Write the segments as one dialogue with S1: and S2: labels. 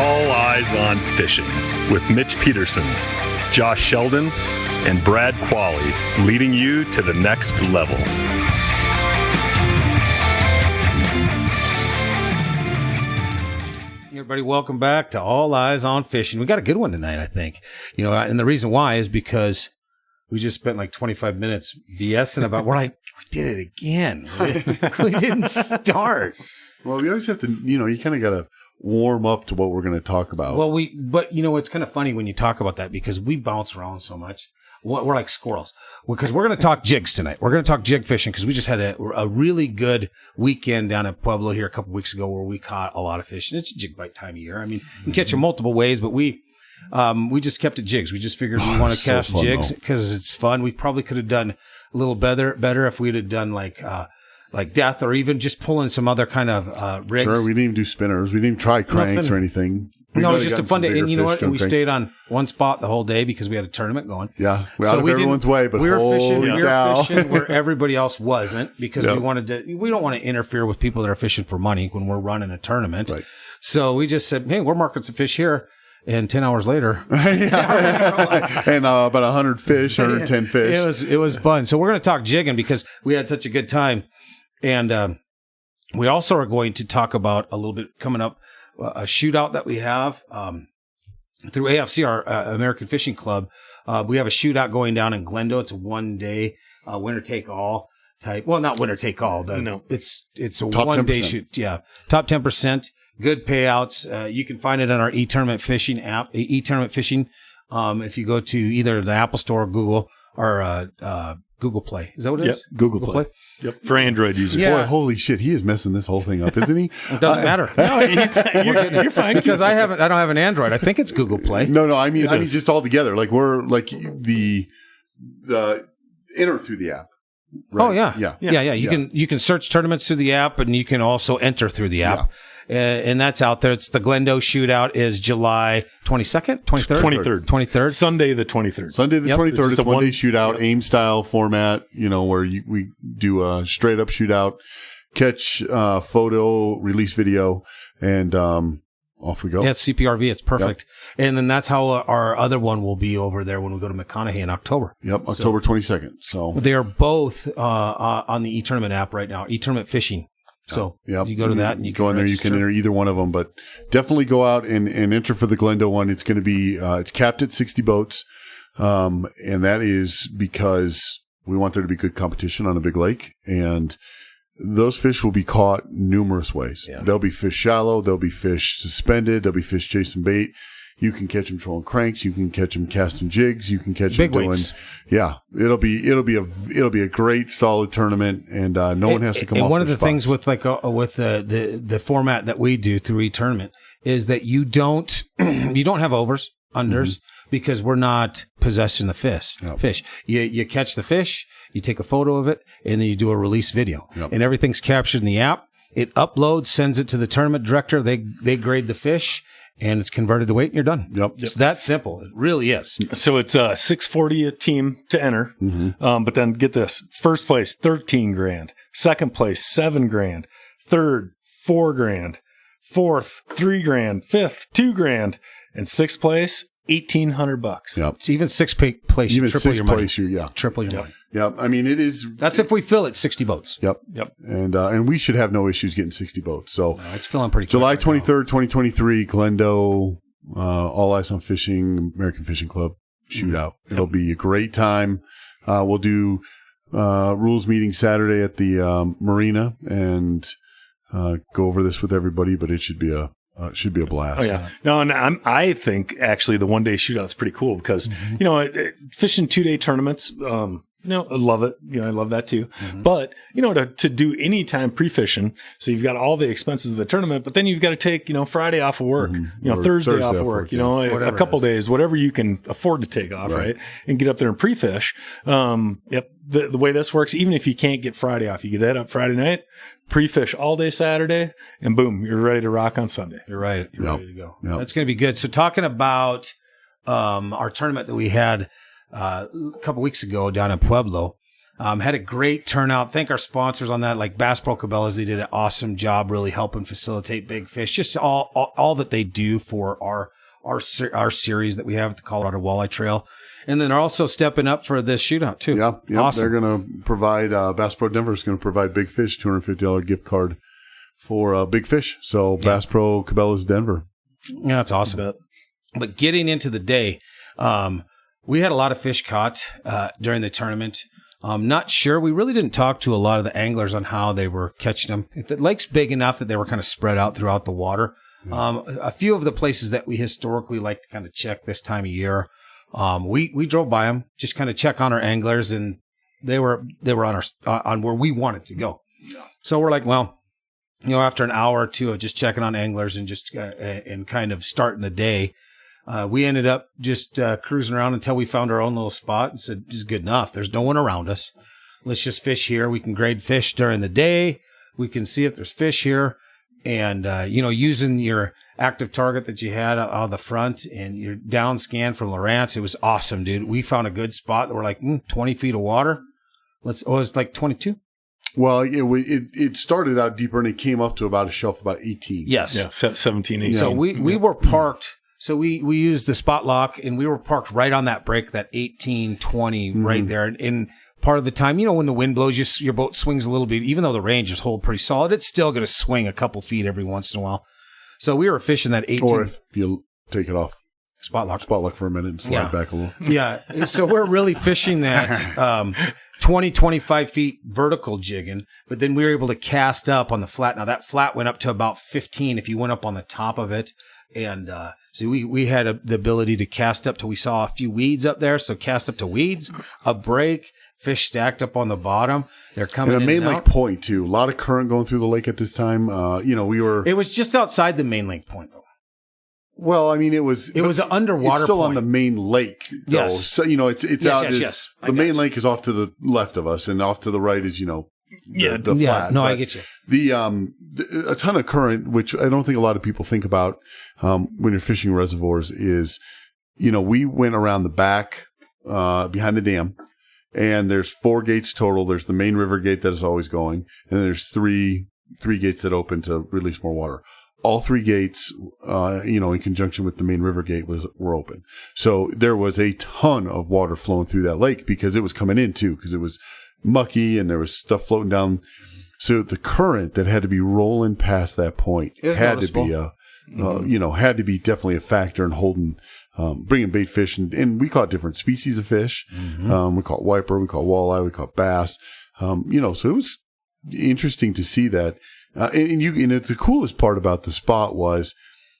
S1: All Eyes on Fishing with Mitch Peterson, Josh Sheldon, and Brad Qualley, leading you to the next level.
S2: Everybody, welcome back to All Eyes on Fishing. We got a good one tonight, I think. You know, and the reason why is because we just spent like 25 minutes BSing about. We're like, we did it again. We didn't start.
S3: Well, we always have to. You know, you kind of got to warm up to what we're going to talk about.
S2: Well, but you know, it's kind of funny when you talk about that because we bounce around so much. We're like squirrels because we're going to talk jigs tonight. We're going to talk jig fishing because we just had a really good weekend down at Pueblo here a couple weeks ago where we caught a lot of fish. And it's a jig bite time of year. I mean, you can catch them multiple ways, but we just kept it jigs. We just figured we want to cast jigs because it's fun. We probably could have done a little better if we'd have done like death or even just pulling some other kind of rigs.
S3: Sure, we didn't even do spinners. We didn't even try cranks or anything.
S2: No, it was just a fun day. And you know what? We stayed on one spot the whole day because we had a tournament going.
S3: Yeah. We're out of everyone's way, but we were fishing
S2: where everybody else wasn't because we don't want to interfere with people that are fishing for money when we're running a tournament.
S3: Right.
S2: So we just said, hey, we're marking some fish here. And 10 hours later.
S3: And about 100 fish, 110 fish.
S2: It was fun. So we're going to talk jigging because we had such a good time. And we also are going to talk about a little bit coming up, a shootout that we have through AFC, our American Fishing Club. We have a shootout going down in Glendo. It's a one-day winner-take-all type. Well, not winner-take-all. It's a one-day shoot. Yeah, top 10%. Good payouts. You can find it on our eTournament Fishing app, eTournament Fishing. If you go to either the Apple Store or Google or Google Play. Is that what it is?
S1: Google Play. Yep. For Android users.
S3: Yeah. Boy, holy shit. He is messing this whole thing up, isn't he?
S2: It doesn't matter. No, you're fine. Because I don't have an Android. I think it's Google Play.
S3: No, I mean just all together. Like we're like the enter through the app. Right?
S2: Oh yeah. You can search tournaments through the app and you can also enter through the app. And that's out there. It's the Glendo shootout is July 22nd, 23rd? 23rd.
S1: Sunday the 23rd.
S3: Sunday the 23rd. It's a one-day shootout, AIM style format, you know, where we do a straight up shootout, catch photo, release video, and off we go.
S2: Yeah, it's CPRV. It's perfect. Yep. And then that's how our other one will be over there when we go to McConaughey in October.
S3: Yep, October 22nd. So
S2: they are both on the eTournament app right now, eTournament Fishing. So you go to that and you
S3: go in there. You can enter either one of them, but definitely go out and enter for the Glendo one. It's going to be it's capped at 60 boats, and that is because we want there to be good competition on a big lake, and those fish will be caught numerous ways. Yeah. There'll be fish shallow, there'll be fish suspended, there'll be fish chasing bait. You can catch them trolling cranks. You can catch them casting jigs. You can catch them doing weights. Yeah, it'll be a great solid tournament, and no one has to come off.
S2: And one of the
S3: spots.
S2: things with with the format that we do through eTournament is that you don't have overs, unders, because we're not possessing the fish.
S3: Yep.
S2: Fish. You catch the fish, you take a photo of it, and then you do a release video, and everything's captured in the app. It uploads, sends it to the tournament director. They grade the fish. And it's converted to weight, and you're done.
S3: Yep.
S2: It's that simple. It really is.
S1: So it's $640 a team to enter. But then get this: first place, $13,000; second place, $7,000; third, $4,000; fourth, $3,000; fifth, $2,000; and sixth place, $1,800.
S3: Yep.
S2: So even sixth place,
S3: even
S2: triple your money.
S3: Triple
S2: your money.
S3: Yeah, I mean it is.
S2: That's if we fill it 60 boats.
S3: Yep. And we should have no issues getting 60 boats. So
S2: it's filling pretty.
S3: July 23rd, 2023, Glendo, All Eyes on Fishing, American Fishing Club shootout. It'll be a great time. We'll do rules meeting Saturday at the marina and go over this with everybody. But it should be a blast.
S1: Oh yeah, no, and I think actually the one day shootout's pretty cool because you know fishing 2-day tournaments. I love it. I love that too. But to do any time pre-fishing, so you've got all the expenses of the tournament, but then you've got to take Friday off of work, Thursday off of work, a couple days, whatever you can afford to take off, right? And get up there and pre-fish. The way this works, even if you can't get Friday off, you get that up Friday night, pre-fish all day Saturday, and boom, you're ready to rock on Sunday.
S2: You're right. You're ready to go. Yep. That's going to be good. So talking about our tournament that we had a couple weeks ago down in Pueblo, Had a great turnout. Thank our sponsors on that, like Bass Pro Cabela's. They did an awesome job really helping facilitate big fish. Just all that they do for our series that we have at the Colorado Walleye Trail. And then they're also stepping up for this shootout too.
S3: Yeah.
S2: Awesome.
S3: They're going to provide, Bass Pro Denver is going to provide Big Fish, $250 gift card for Big Fish. So Bass Pro Cabela's Denver.
S2: Yeah, that's awesome. But getting into the day, we had a lot of fish caught during the tournament. Not sure. We really didn't talk to a lot of the anglers on how they were catching them. The lake's big enough that they were kind of spread out throughout the water. A few of the places that we historically like to kind of check this time of year, we drove by them, just kind of check on our anglers, and they were on where we wanted to go. Yeah. So we're like, well, after an hour or two of just checking on anglers and just and kind of starting the day, we ended up just cruising around until we found our own little spot and said, "This is good enough. There's no one around us. Let's just fish here. We can grade fish during the day. We can see if there's fish here." And, using your active target that you had on the front and your down scan from Lowrance, it was awesome, dude. We found a good spot. We're like 20 feet of water. It's like 22.
S3: Well, it started out deeper and it came up to about a shelf about 18.
S2: Yes.
S1: Yeah, 17, 18.
S2: So we were parked. So we used the spot lock and we were parked right on that break, that 18, 20 right there. And part of the time, when the wind blows, your boat swings a little bit. Even though the range is hold pretty solid, it's still going to swing a couple feet every once in a while. So we were fishing that 18.
S3: Or if you take it off
S2: spot lock
S3: for a minute and slide back a little.
S2: Yeah. So we're really fishing that 20, 25 feet vertical jigging, but then we were able to cast up on the flat. Now that flat went up to about 15 if you went up on the top of it. And so we had the ability to cast up till we saw a few weeds up there. So cast up to weeds, a break, fish stacked up on the bottom. They're coming in
S3: and a main
S2: and
S3: lake point too. A lot of current going through the lake at this time.
S2: It was just outside the main lake point though.
S3: Well, I mean, it was
S2: an underwater.
S3: It's still
S2: point.
S3: On the main lake, though.
S2: Yes.
S3: So it's out.
S2: Yes.
S3: The main lake is off to the left of us, and off to the right is the flat.
S2: No,
S3: but
S2: I get you.
S3: A ton of current, which I don't think a lot of people think about when you're fishing reservoirs, is we went around the back behind the dam. And there's 4 gates total. There's the main river gate that is always going. And there's three gates that open to release more water. All 3 gates, in conjunction with the main river gate were open. So there was a ton of water flowing through that lake because it was coming in too, because it was mucky and there was stuff floating down. So the current that had to be rolling past that point had to be had to be definitely a factor in holding, bringing bait fish, and we caught different species of fish. We caught wiper, we caught walleye, we caught bass. So it was interesting to see that. And the coolest part about the spot was,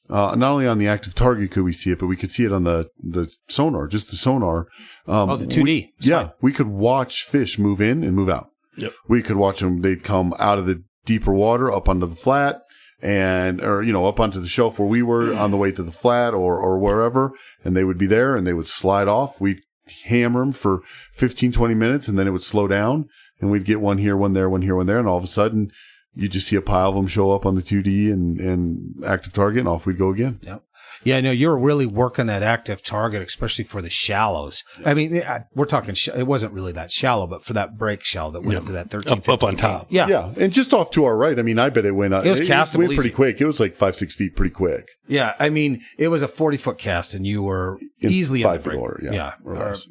S3: not only on the active target could we see it, but we could see it on the sonar, just the sonar.
S2: The 2D.
S3: We could watch fish move in and move out.
S1: Yep.
S3: We could watch them. They'd come out of the deeper water up onto the flat. Or up onto the shelf where we were on the way to the flat or wherever, and they would be there and they would slide off. We'd hammer them for 15, 20 minutes and then it would slow down and we'd get one here, one there, one here, one there. And all of a sudden you just see a pile of them show up on the 2D and active target and off we'd go again.
S2: Yep. Yeah, no, you're really working that active target, especially for the shallows. Yeah. I mean, we're talking, it wasn't really that shallow, but for that break shallow that went up to that 13,
S1: up on top.
S2: Yeah.
S3: Yeah. And just off to our right, I mean, I bet it went up.
S2: It was castable.
S3: It went pretty quick. It was like 5-6 feet pretty quick.
S2: Yeah. I mean, it was a 40-foot cast and you were easily
S3: 5 feet lower. Yeah.
S2: Or less.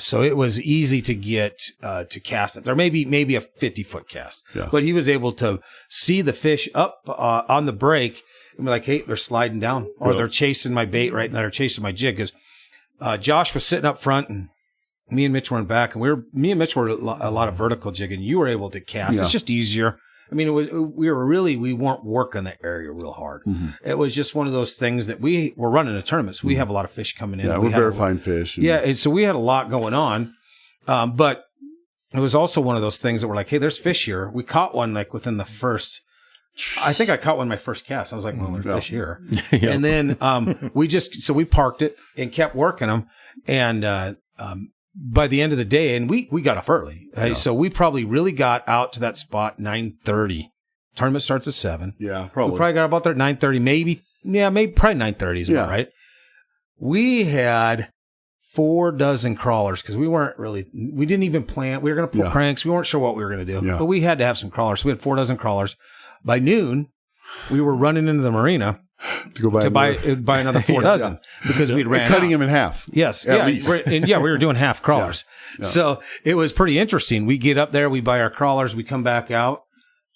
S2: So it was easy to get to cast it. Or maybe a 50-foot cast. Yeah. But he was able to see the fish up on the break. And be like, hey, they're sliding down, or they're chasing my bait right now, they're chasing my jig. Because Josh was sitting up front, and me and Mitch were in back, and me and Mitch were a lot of vertical jigging. You were able to cast. Yeah. It's just easier. I mean, we weren't working that area real hard. Mm-hmm. It was just one of those things that we were running a tournament. So we have a lot of fish coming in.
S3: Yeah, we're verifying fish.
S2: And so we had a lot going on, but it was also one of those things that were like, hey, there's fish here. We caught one like within the first. I think I caught one my first cast. I was like, well, there's fish here. Yep. And then we parked it and kept working them. And by the end of the day, and we got off early. So we probably really got out to that spot 9:30. Tournament starts at 7.
S3: Yeah, probably.
S2: We probably got about there at 9:30, maybe probably 9:30 is about right. We had 4 dozen crawlers because we didn't even plan. We were going to pull cranks. We weren't sure what we were going to do, but we had to have some crawlers. So we had 4 dozen crawlers. By noon, we were running into the marina
S3: to
S2: buy another 4 dozen because we'd ran
S3: cutting
S2: out.
S3: them in half.
S2: Yes.
S3: At least.
S2: We were doing half crawlers.
S3: Yeah.
S2: So it was pretty interesting. We get up there, we buy our crawlers, we come back out.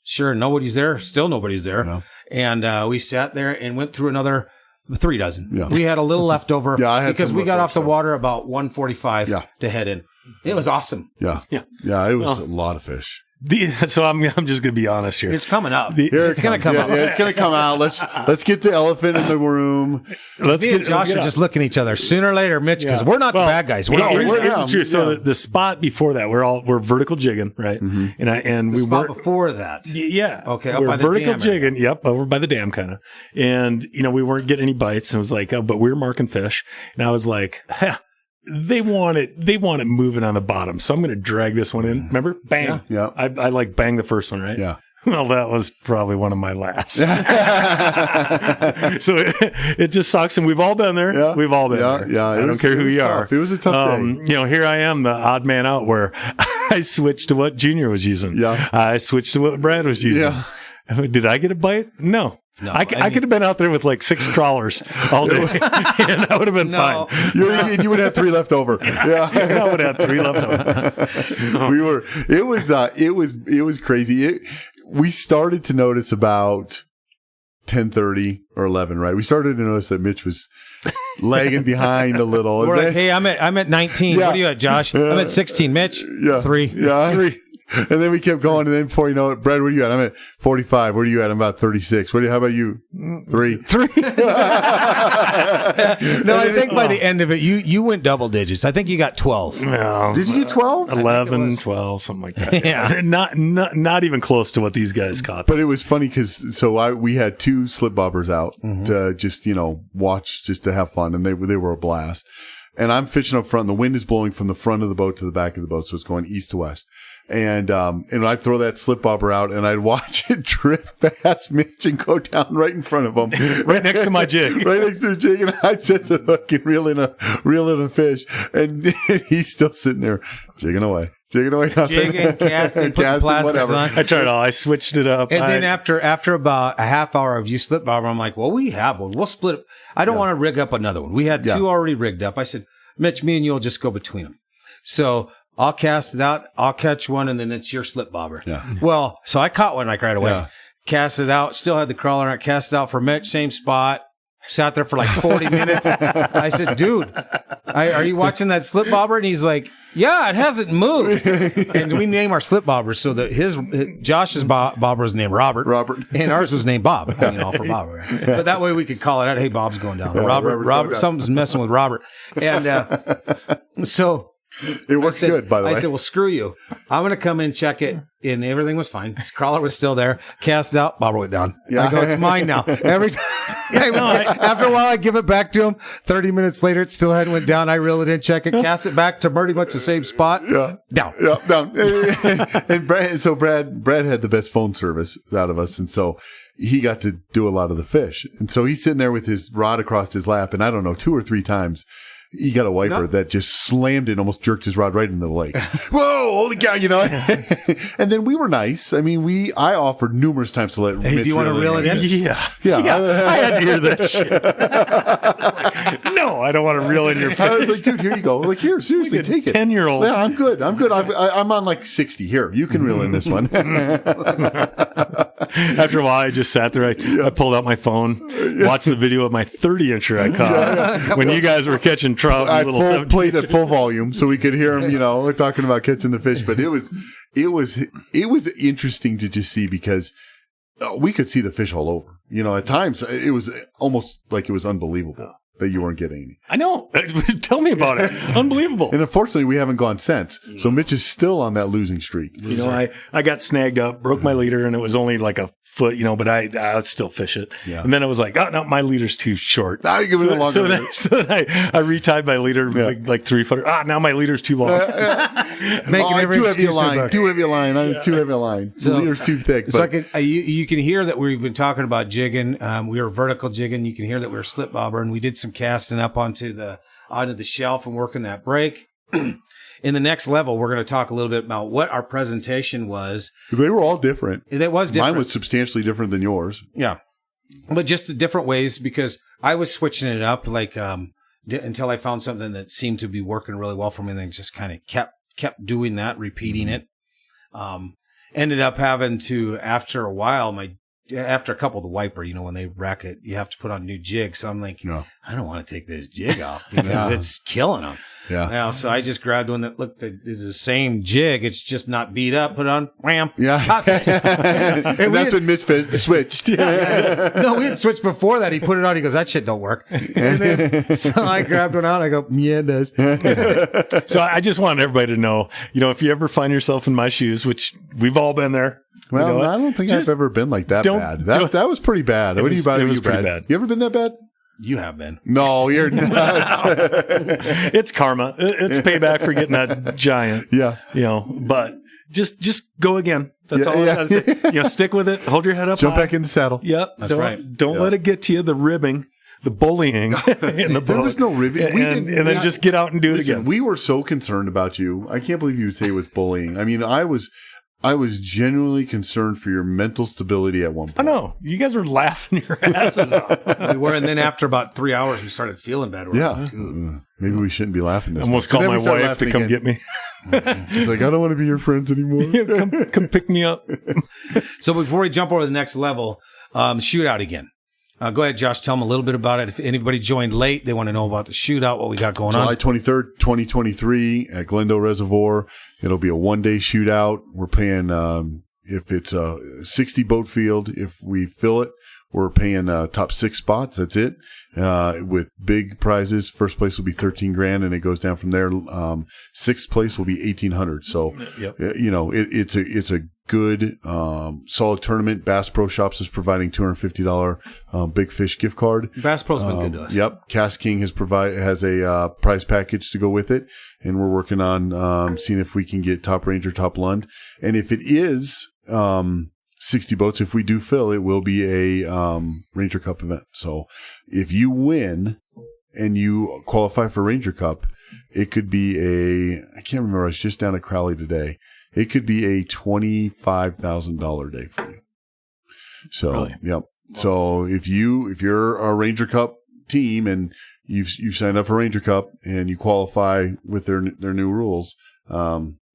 S2: Sure, nobody's there. Still nobody's there. Yeah. And we sat there and went through another 3 dozen. Yeah. We had a little left over because we got off the water about 1:45 to head in. It was awesome.
S3: Yeah. It was a lot of fish.
S1: So I'm just going to be honest here.
S2: It's coming up.
S3: It's going to come out. Yeah, it's going to come out. Let's get the elephant in the room.
S2: Me and Josh are just looking at each other. Sooner or later, Mitch, because we're not the bad guys.
S1: Here's true. So the spot before that, we're vertical jigging, right? Mm-hmm. And we weren't
S2: before that.
S1: Yeah.
S2: Okay.
S1: We're vertical jigging. Yep. Over by the dam, kind of. And we weren't getting any bites. And it was like, but we were marking fish. And I was like, They want it moving on the bottom. So I'm going to drag this one in. Remember? Bang.
S3: Yeah.
S1: I like bang the first one, right?
S3: Yeah.
S1: Well, that was probably one of my last. So it just sucks. And we've all been there. Yeah. We've all been there.
S3: Yeah.
S1: I don't care who you are.
S3: It was a tough day.
S1: Here I am, the odd man out where I switched to what Junior was using.
S3: Yeah.
S1: I switched to what Brad was using.
S3: Yeah.
S1: Did I get a bite? No. I could have been out there with like 6 crawlers all day, and I would have been fine.
S3: You would have 3 left over. Yeah,
S1: I would have 3 left over.
S3: So. It was crazy. We started to notice about 10:30 or 11. Right, we started to notice that Mitch was lagging behind a little.
S2: We're like, hey, I'm at 19. What are you at, Josh? I'm at 16. Mitch, 3.
S3: Yeah, 3. And then we kept going, and then before you know it, Brad, where are you at? I'm at 45. Where are you at? I'm about 36. How about you? 3.
S2: No, I think by the end of it, you went double digits. I think you got 12.
S1: No,
S3: did you get 12?
S1: 11, 12, something like that. Yeah, not even close to what these guys caught.
S3: But it was funny because we had 2 slip bobbers out to just watch, just to have fun, and they were a blast. And I'm fishing up front, and the wind is blowing from the front of the boat to the back of the boat, so it's going east to west. And I'd throw that slip bobber out, and I'd watch it drift past Mitch and go down right in front of him.
S1: Right next to my jig.
S3: Right next to the jig. And I'd set the hook and reel in a fish. And he's still sitting there jigging away. Jigging,
S2: casting, putting plastics on.
S1: I tried all. I switched it up.
S2: And then after about a half hour of you slip bobber, I'm like, well, we have one. We'll split it. I don't want to rig up another one. We had 2 already rigged up. I said, Mitch, me and you will just go between them. So I'll cast it out. I'll catch one, and then it's your slip bobber.
S3: Yeah.
S2: Well, so I caught one like right away.
S3: Yeah.
S2: Cast it out. Still had the crawler. I cast it out for Mitch, same spot. Sat there for like 40 minutes. I said, dude, are you watching that slip bobber? And he's like, yeah, it hasn't moved. And we name our slip bobbers so that Josh's bobber was named Robert, and ours was named Bob. For Bob. But that way we could call it out. Hey, Bob's going down. Robert, something's messing with Robert. And so.
S3: It works good, by the way.
S2: I said, well, screw you. I'm going to come in, check it, and everything was fine. His crawler was still there. Cast it out. Bobber went down. Yeah. I go, it's mine now. Every time. After a while, I give it back to him. 30 minutes later, it still hadn't went down. I reel it in, check it, cast it back to pretty much the same spot.
S3: Yeah.
S2: Down.
S3: Yeah, down. And Brad had the best phone service out of us, and so he got to do a lot of the fish. And so he's sitting there with his rod across his lap, and I don't know, 2 or 3 times, he got a wiper that just slammed it and almost jerked his rod right into the lake. Whoa, holy cow, And then we were nice. I mean, I offered numerous times to let Mitch
S2: do you want to reel it in?
S1: Yeah. I had to hear that shit. No, I don't want to reel in your fish.
S3: I was like, dude, here you go. Like, here, seriously, take it.
S1: 10-year-old.
S3: Yeah, I'm good. I'm on like 60. Here, you can reel in this one.
S1: After a while, I just sat there. I pulled out my phone, watched the video of my 30-incher I caught when you guys were catching trout.
S3: I played at full volume so we could hear him, talking about catching the fish. But it was interesting to just see because we could see the fish all over. At times it was almost like it was unbelievable that you weren't getting any.
S1: I know. Tell me about it. Unbelievable.
S3: And unfortunately, we haven't gone since. So Mitch is still on that losing streak.
S1: I got snagged up, broke my leader, and it was only like a foot, but I would still fish it. Yeah. And then I was like, oh, no, my leader's too short.
S3: Now you give it a longer.
S1: So then I retied my leader like 3 foot. Now my leader's too long.
S3: Too heavy a line. I'm too heavy a line. So, the leader's too thick.
S2: So you can hear that we've been talking about jigging. We were vertical jigging. You can hear that we were slip bobber, and we did some casting up onto the onto the shelf and working that break. In the next level, we're going to talk a little bit about what our presentation was.
S3: They were all different.
S2: It was different.
S3: Mine was substantially different than yours.
S2: Yeah. But just the different ways, because I was switching it up like until I found something that seemed to be working really well for me, and then just kind of kept doing that, repeating it. Ended up having to, after a while, after a couple of the wiper, when they rack it, you have to put on new jigs. So I'm like, I don't want to take this jig off because it's killing them.
S3: Yeah.
S2: So I just grabbed one that looked is the same jig. It's just not beat up. Put it on. Wham.
S3: Yeah. And that's when Mitch switched.
S2: No, we had switched before that. He put it on. He goes, that shit don't work. And then, so I grabbed one out. I go, yeah, it does.
S1: So I just want everybody to know, if you ever find yourself in my shoes, which we've all been there.
S3: Well, I don't think I've ever been like that bad. That was pretty bad. What do you about it? Was pretty bad. You ever been that bad?
S2: You have been.
S3: No, you're nuts.
S1: It's karma. It's payback for getting that giant.
S3: Yeah.
S1: But just go again. That's all I gotta say. Stick with it. Hold your head up.
S3: Jump
S1: high.
S3: back in the saddle.
S2: Yep. That's right.
S1: Don't let it get to you, the ribbing, the bullying in the boat.
S3: There was no ribbing.
S1: And then just get out and do it again.
S3: We were so concerned about you. I can't believe you would say it was bullying. I mean, I was genuinely concerned for your mental stability at one point.
S1: I know. You guys were laughing your asses off.
S2: We were, and then after about 3 hours, we started feeling better.
S3: Yeah. Maybe we shouldn't be laughing this
S1: Almost called my wife to come get me.
S3: He's like, I don't want to be your friends anymore.
S1: come pick me up.
S2: So before we jump over to the next level, shootout again. Go ahead, Josh. Tell them a little bit about it. If anybody joined late, they want to know about the shootout, what we got going
S3: July
S2: on.
S3: 23rd, 2023 at Glendale Reservoir. It'll be a one-day shootout. We're paying, if it's a 60 boat field, if we fill it, we're paying top 6 spots. That's it. With big prizes. First place will be $13,000 and it goes down from there. 6th place will be $1,800. So, it's a good, solid tournament. Bass Pro Shops is providing $250 Big Fish gift card.
S2: Bass Pro's been good to us.
S3: Yep. Cast King has a prize package to go with it, and we're working on seeing if we can get Top Ranger, Top Lund, and if it is 60 boats, if we do fill, it will be a Ranger Cup event. So if you win and you qualify for Ranger Cup, it could be I can't remember. I was just down at Crowley today. It could be a $25,000 day for you. So, really? Yep. So if you're a Ranger Cup team and you've signed up for Ranger Cup and you qualify with their new rules,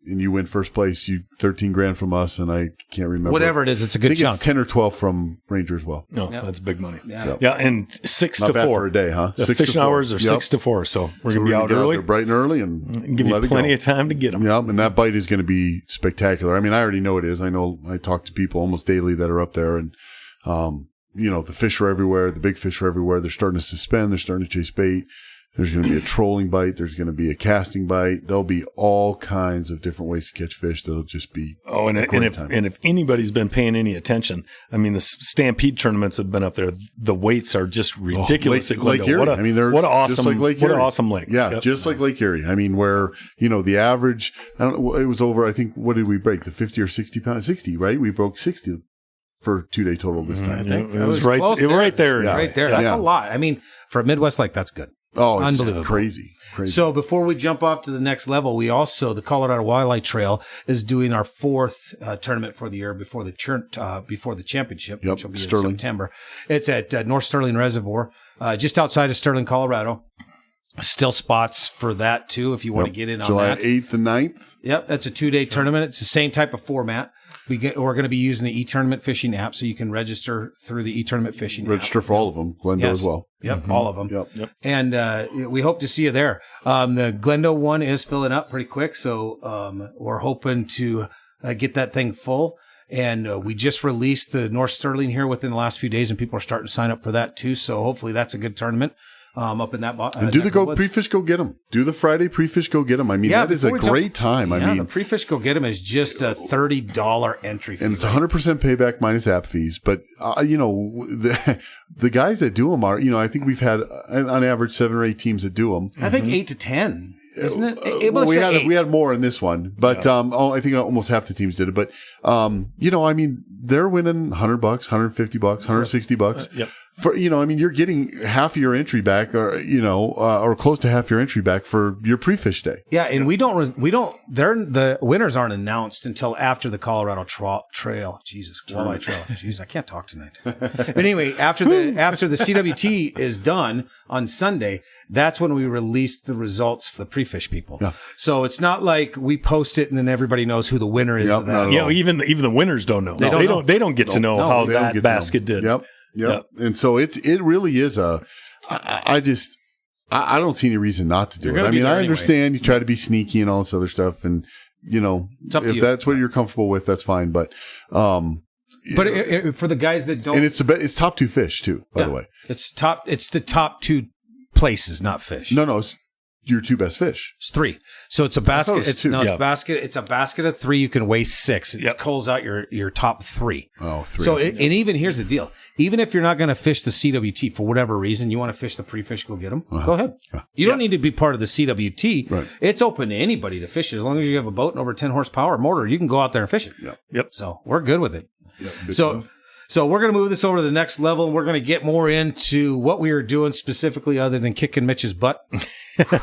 S3: and you win first place, you $13,000 from us, and I can't remember
S2: whatever it is. It's a good
S3: I think
S2: chunk.
S3: It's 10 or 12 from Ranger as well.
S1: No, that's big money.
S2: Yeah,
S1: yeah, and 6
S3: Not
S1: to
S3: bad
S1: 4
S3: for a day, huh?
S1: The
S3: 6
S1: fishing
S3: to 4.
S1: hours are 6 to 4, so we're gonna be out early,
S3: bright and early, and
S1: give you plenty of time to get them.
S3: Yep, and that bite is going to be spectacular. I mean, I already know it is. I know I talk to people almost daily that are up there, and the fish are everywhere. The big fish are everywhere. They're starting to suspend. They're starting to chase bait. There's going to be a trolling bite. There's going to be a casting bite. There'll be all kinds of different ways to catch fish. That'll just be
S1: if anybody's been paying any attention, I mean, the Stampede tournaments have been up there. The weights are just ridiculous.
S3: Lake Erie.
S1: What an awesome lake.
S3: Yeah,
S1: yep.
S3: Just like Lake Erie. I mean, where the average, I don't know, it was over. I think, what did we break? The 50 or 60 pounds? 60, right? We broke 60 for 2-day total this time.
S1: It was right there.
S2: Yeah. Right there. That's a lot. I mean, for a Midwest lake, that's good.
S3: Oh, it's
S2: unbelievable.
S3: Crazy.
S2: So before we jump off to the next level, we also, the Colorado Wildlife Trail is doing our 4th tournament for the year before the championship, which will be in September. It's at North Sterling Reservoir, just outside of Sterling, Colorado. Still spots for that too, if you want to get in on
S3: July
S2: that.
S3: 8th and 9th.
S2: Yep, that's a 2-day tournament. It's the same type of format. We're going to be using the eTournament fishing app, so you can register through the eTournament fishing app.
S3: Register for all of them, Glendale as well.
S2: Yep, all of them.
S3: Yep.
S2: And we hope to see you there. The Glendale one is filling up pretty quick, so we're hoping to get that thing full. And we just released the North Sterling here within the last few days, and people are starting to sign up for that too. So hopefully that's a good tournament. Up in that
S3: and do the pre-fish go get them. Do the Friday pre-fish go get them. I mean, that is a great time. I mean,
S2: the pre-fish go get them is just a $30 entry fee.
S3: And it's 100% payback minus app fees. But, the guys that do them are, I think we've had on average 7 or 8 teams that do them.
S2: I think 8 to 10. Isn't it?
S3: We had more in this one, but I think almost half the teams did it. But I mean, they're winning $100, $150, $160.
S1: Yep.
S3: for, you're getting half of your entry back, or close to half your entry back for your pre-fish day.
S2: Yeah, and the winners aren't announced until after the Colorado Trail. Walleye Trail. Jeez, I can't talk tonight. But anyway, after the CWT is done on Sunday, that's when we release the results for the pre-fish people.
S3: Yeah.
S2: So it's not like we post it and then everybody knows who the winner is. Of that.
S1: Even the winners don't know. They don't get to know how that basket did.
S3: Yep. And so it really is I don't see any reason not to do it. I mean, I understand you try to be sneaky and all this other stuff, and if that's what you're comfortable with, that's fine. But for
S2: the guys that don't,
S3: and it's top 2 fish too, by the way.
S2: It's the top 2 places, not fish.
S3: No, it's your 2 best fish.
S2: It's 3. So it's a basket.
S3: It's a
S2: basket. It's a basket of 3. You can weigh 6. It calls out your top 3.
S3: Oh, 3.
S2: So and even here's the deal. Even if you're not going to fish the CWT for whatever reason, you want to fish the pre-fish, go get them. Go ahead. You don't need to be part of the CWT.
S3: Right.
S2: It's open to anybody to fish it. As long as you have a boat and over 10 horsepower motor, you can go out there and fish it.
S1: Yep.
S2: So we're good with it.
S3: Yep,
S2: So we're going to move this over to the next level, and we're going to get more into what we are doing specifically other than kicking Mitch's butt.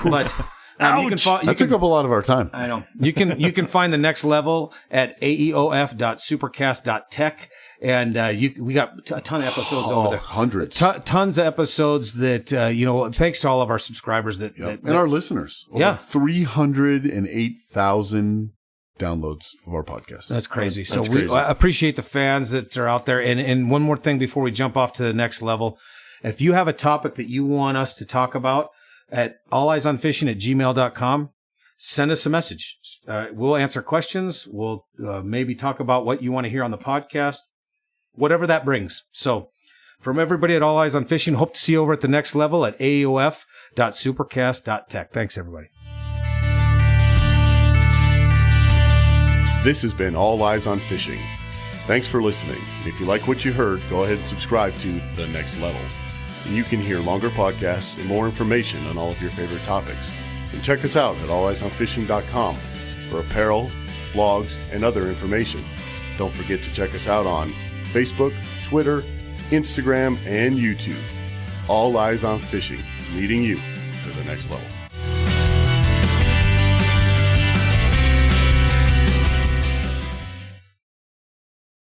S2: But
S3: that took up a lot of our time.
S2: I know. You can find the next level at aeof.supercast.tech. And we got a ton of episodes over there.
S3: Hundreds.
S2: Tons of episodes that, thanks to all of our subscribers and
S3: our listeners. Over 308,000 downloads of our podcast.
S2: That's crazy.
S1: That's
S2: we
S1: crazy.
S2: Appreciate the fans that are out there. And one more thing before we jump off to the next level. If you have a topic that you want us to talk about at alleyesonfishing@gmail.com, send us a message. We'll answer questions. We'll maybe talk about what you want to hear on the podcast, whatever that brings. So from everybody at All Eyes on Fishing, hope to see you over at the next level at aeof.supercast.tech. Thanks, everybody.
S3: This has been All Eyes on Fishing. Thanks for listening. If you like what you heard, go ahead and subscribe to The Next Level. And you can hear longer podcasts and more information on all of your favorite topics. And check us out at alleyesonfishing.com for apparel, blogs, and other information. Don't forget to check us out on Facebook, Twitter, Instagram, and YouTube. All Eyes on Fishing, leading you to the next level.